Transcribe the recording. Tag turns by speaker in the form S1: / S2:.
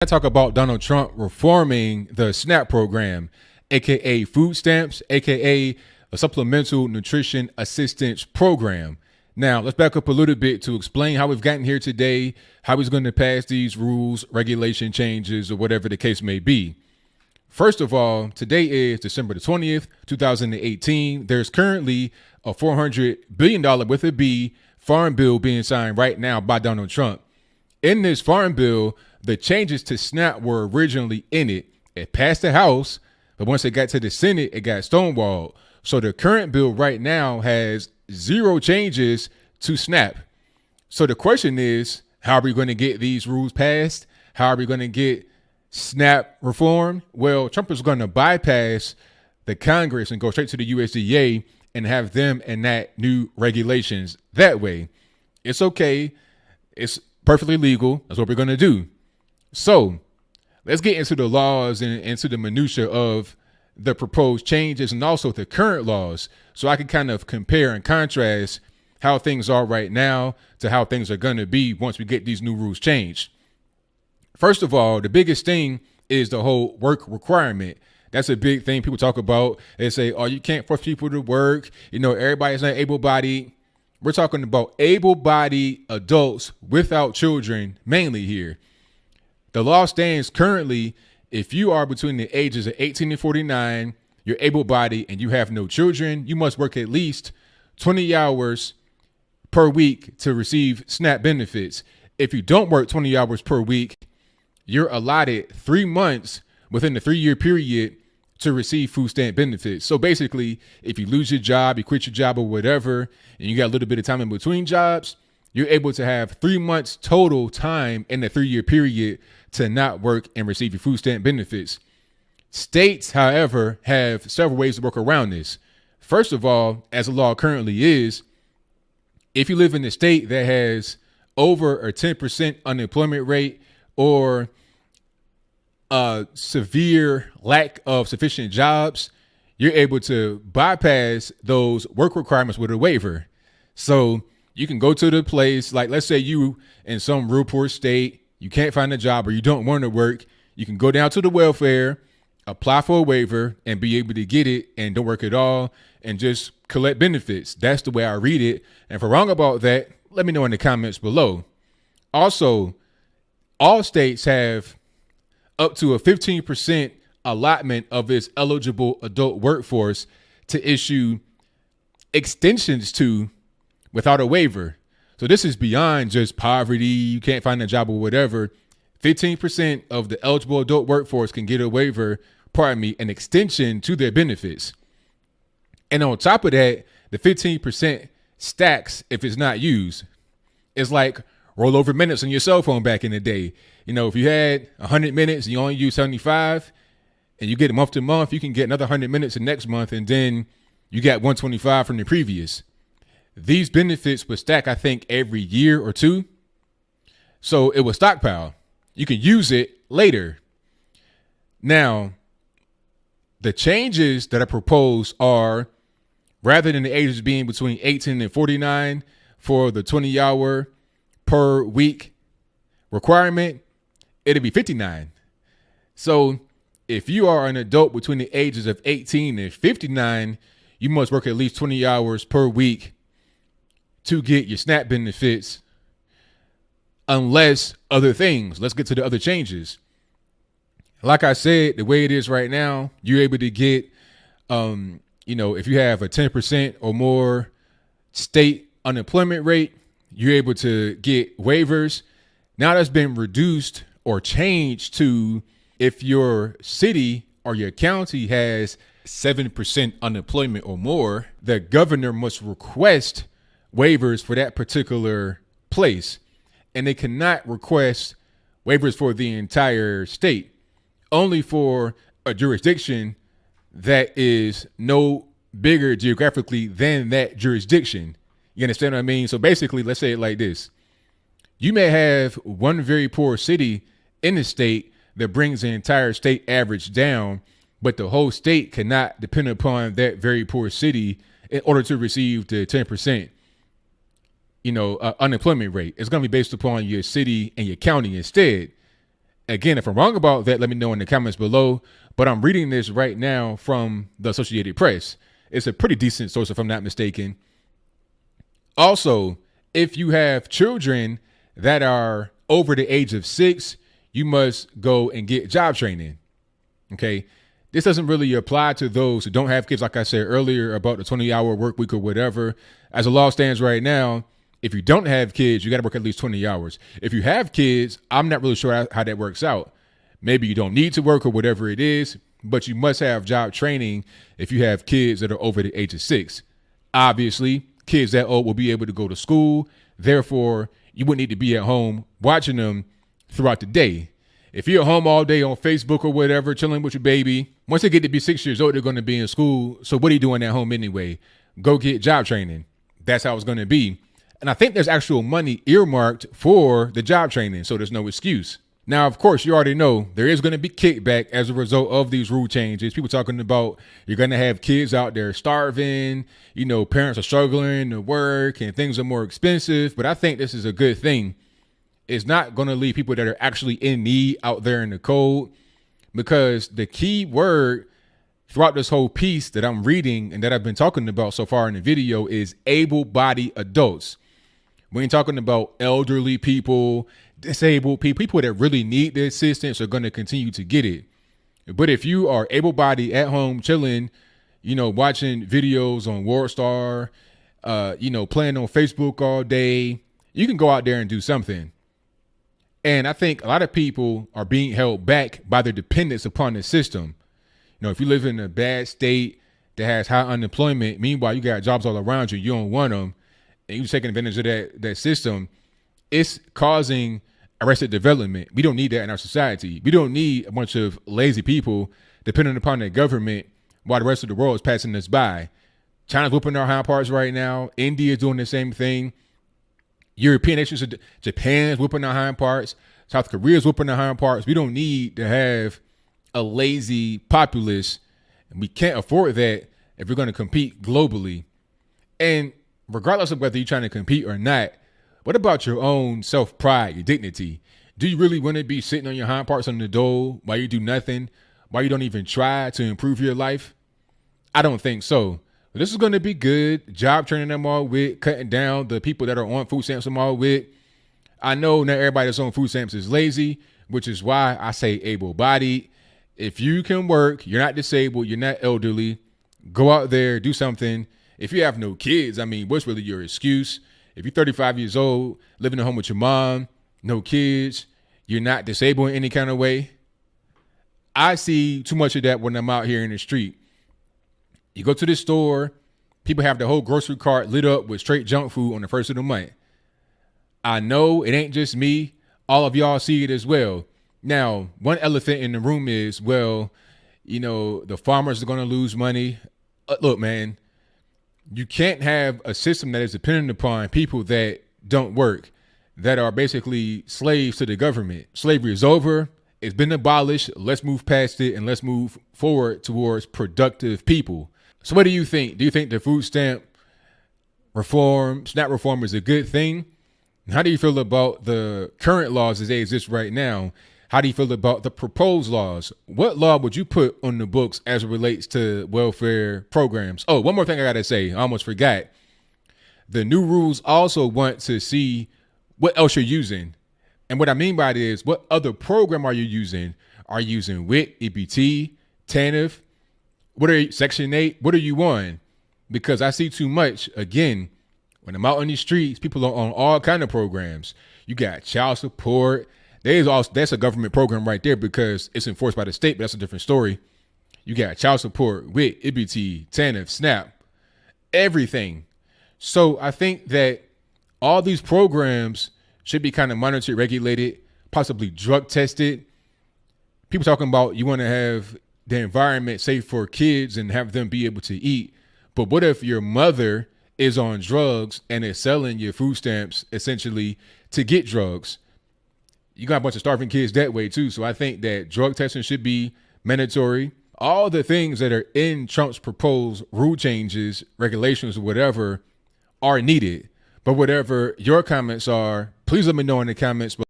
S1: I talk about Donald Trump reforming the SNAP program, aka food stamps, aka a supplemental nutrition assistance program. Now, let's back up a little bit to explain how we've gotten here today, how he's going to pass these rules, regulation changes, or whatever the case may be. First of all, today is December the 20th, 2018. There's currently a $400 billion with a B farm bill being signed right now by Donald Trump. In this farm bill, the changes to SNAP were originally in it. It passed the House, but once it got to the Senate, it got stonewalled. So the current bill right now has 0 changes to SNAP. So the question is, how are we going to get these rules passed? How are we going to get SNAP reform? Well, Trump is going to bypass the Congress and go straight to the USDA and have them enact new regulations that way. It's okay. It's perfectly legal. That's what we're going to do. So let's get into the laws and into the minutia of the proposed changes and also the current laws, so I can kind of compare and contrast how things are right now to how things are going to be once we get these new rules changed. First of all, the biggest thing is the whole work requirement. That's a big thing people talk about. They say, oh, you can't force people to work. You know, everybody's not able-bodied. We're talking about able-bodied adults without children mainly here. The law stands currently, if you are between the ages of 18 and 49, you're able-bodied and you have no children, you must work at least 20 hours per week to receive SNAP benefits. If you don't work 20 hours per week, you're allotted 3 months within the 3-year period to receive food stamp benefits. So basically, if you lose your job, you quit your job or whatever, and you got a little bit of time in between jobs, you're able to have 3 months total time in the 3-year period to not work and receive your food stamp benefits. States, however, have several ways to work around this. First of all, as the law currently is, if you live in a state that has over a 10% unemployment rate or a severe lack of sufficient jobs, you're able to bypass those work requirements with a waiver. So you can go to the place, like let's say you in some real poor state, you can't find a job or you don't want to work. You can go down to the welfare, apply for a waiver and be able to get it and don't work at all and just collect benefits. That's the way I read it. And if I'm wrong about that, let me know in the comments below. Also, all states have up to a 15% allotment of its eligible adult workforce to issue extensions to without a waiver. So this is beyond just poverty, you can't find a job or whatever. 15% of the eligible adult workforce can get a waiver, an extension to their benefits. And on top of that, the 15% stacks if it's not used. It's like rollover minutes on your cell phone back in the day. You know, if you had 100 minutes and you only use 75 and you get it month to month, you can get another 100 minutes the next month and then you got 125 from the previous. These benefits would stack, I think, every year or two. So it was stockpile. You can use it later. Now, the changes that are proposed are, rather than the ages being between 18 and 49 for the 20-hour per week requirement, it'll be 59. So if you are an adult between the ages of 18 and 59, you must work at least 20 hours per week to get your SNAP benefits, unless other things. Let's get to the other changes. Like I said, the way it is right now, you're able to get, if you have a 10% or more state unemployment rate, you're able to get waivers. Now that's been reduced or changed to if your city or your county has 7% unemployment or more, the governor must request waivers for that particular place. And they cannot request waivers for the entire state, only for a jurisdiction that is no bigger geographically than that jurisdiction. You understand what I mean? So basically, let's say it like this. You may have one very poor city in the state that brings the entire state average down, but the whole state cannot depend upon that very poor city in order to receive the 10%, unemployment rate. It's going to be based upon your city and your county instead. Again, if I'm wrong about that, let me know in the comments below. But I'm reading this right now from the Associated Press. It's a pretty decent source, if I'm not mistaken. Also, if you have children that are over the age of 6, you must go and get job training. Okay. This doesn't really apply to those who don't have kids. Like I said earlier about the 20-hour work week or whatever. As the law stands right now, if you don't have kids, you got to work at least 20 hours. If you have kids, I'm not really sure how that works out. Maybe you don't need to work or whatever it is, but you must have job training if you have kids that are over the age of 6. Obviously, kids that old will be able to go to school. Therefore, you wouldn't need to be at home watching them throughout the day. If you're at home all day on Facebook or whatever, chilling with your baby, once they get to be 6 years old, they're going to be in school. So what are you doing at home anyway? Go get job training. That's how it's going to be. And I think there's actual money earmarked for the job training, so there's no excuse. Now, of course, you already know there is going to be kickback as a result of these rule changes. People talking about you're going to have kids out there starving, parents are struggling to work and things are more expensive. But I think this is a good thing. It's not going to leave people that are actually in need out there in the cold, because the key word throughout this whole piece that I'm reading and that I've been talking about so far in the video is able-bodied adults. We ain't talking about elderly people, disabled people, people that really need the assistance are going to continue to get it. But if you are able-bodied at home, chilling, watching videos on WorldStar, playing on Facebook all day, you can go out there and do something. And I think a lot of people are being held back by their dependence upon the system. If you live in a bad state that has high unemployment, meanwhile, you got jobs all around you, you don't want them, and you're taking advantage of that system, it's causing arrested development. We don't need that in our society. We don't need a bunch of lazy people depending upon the government while the rest of the world is passing us by. China's whooping our hind parts right now. India is doing the same thing. European nations, Japan's whooping our hind parts. South Korea's whooping our hind parts. We don't need to have a lazy populace. And we can't afford that if we're going to compete globally. And regardless of whether you're trying to compete or not, what about your own self-pride, your dignity? Do you really want to be sitting on your hind parts on the dole while you do nothing, while you don't even try to improve your life? I don't think so. This is going to be good. Job training them all with, cutting down the people that are on food stamps them all with. I know not everybody that's on food stamps is lazy, which is why I say able-bodied. If you can work, you're not disabled, you're not elderly, go out there, do something. If you have no kids, what's really your excuse? If you're 35 years old, living at home with your mom, no kids, you're not disabled in any kind of way. I see too much of that when I'm out here in the street. You go to the store, people have the whole grocery cart lit up with straight junk food on the first of the month. I know it ain't just me. All of y'all see it as well. Now, one elephant in the room is, the farmers are going to lose money. Look, man, you can't have a system that is dependent upon people that don't work, that are basically slaves to the government. Slavery is over. It's been abolished. Let's move past it and let's move forward towards productive people. So what do you think? Do you think the food stamp reform, SNAP reform is a good thing? How do you feel about the current laws as they exist right now? How do you feel about the proposed laws? What law would you put on the books as it relates to welfare programs? Oh, one more thing I got to say. I almost forgot. The new rules also want to see what else you're using. And what I mean by that is, what other program are you using? Are you using WIC, EBT, TANF? What are you, Section 8? What are you on? Because I see too much. Again, when I'm out on these streets, people are on all kind of programs. You got child support. That's a government program right there because it's enforced by the state, but that's a different story. You got child support, WIC, EBT, TANF, SNAP, everything. So I think that all these programs should be kind of monitored, regulated, possibly drug tested. People talking about you want to have the environment safe for kids and have them be able to eat. But what if your mother is on drugs and is selling your food stamps essentially to get drugs? You got a bunch of starving kids that way too. So I think that drug testing should be mandatory. All the things that are in Trump's proposed rule changes, regulations, or whatever are needed. But whatever your comments are, please let me know in the comments below.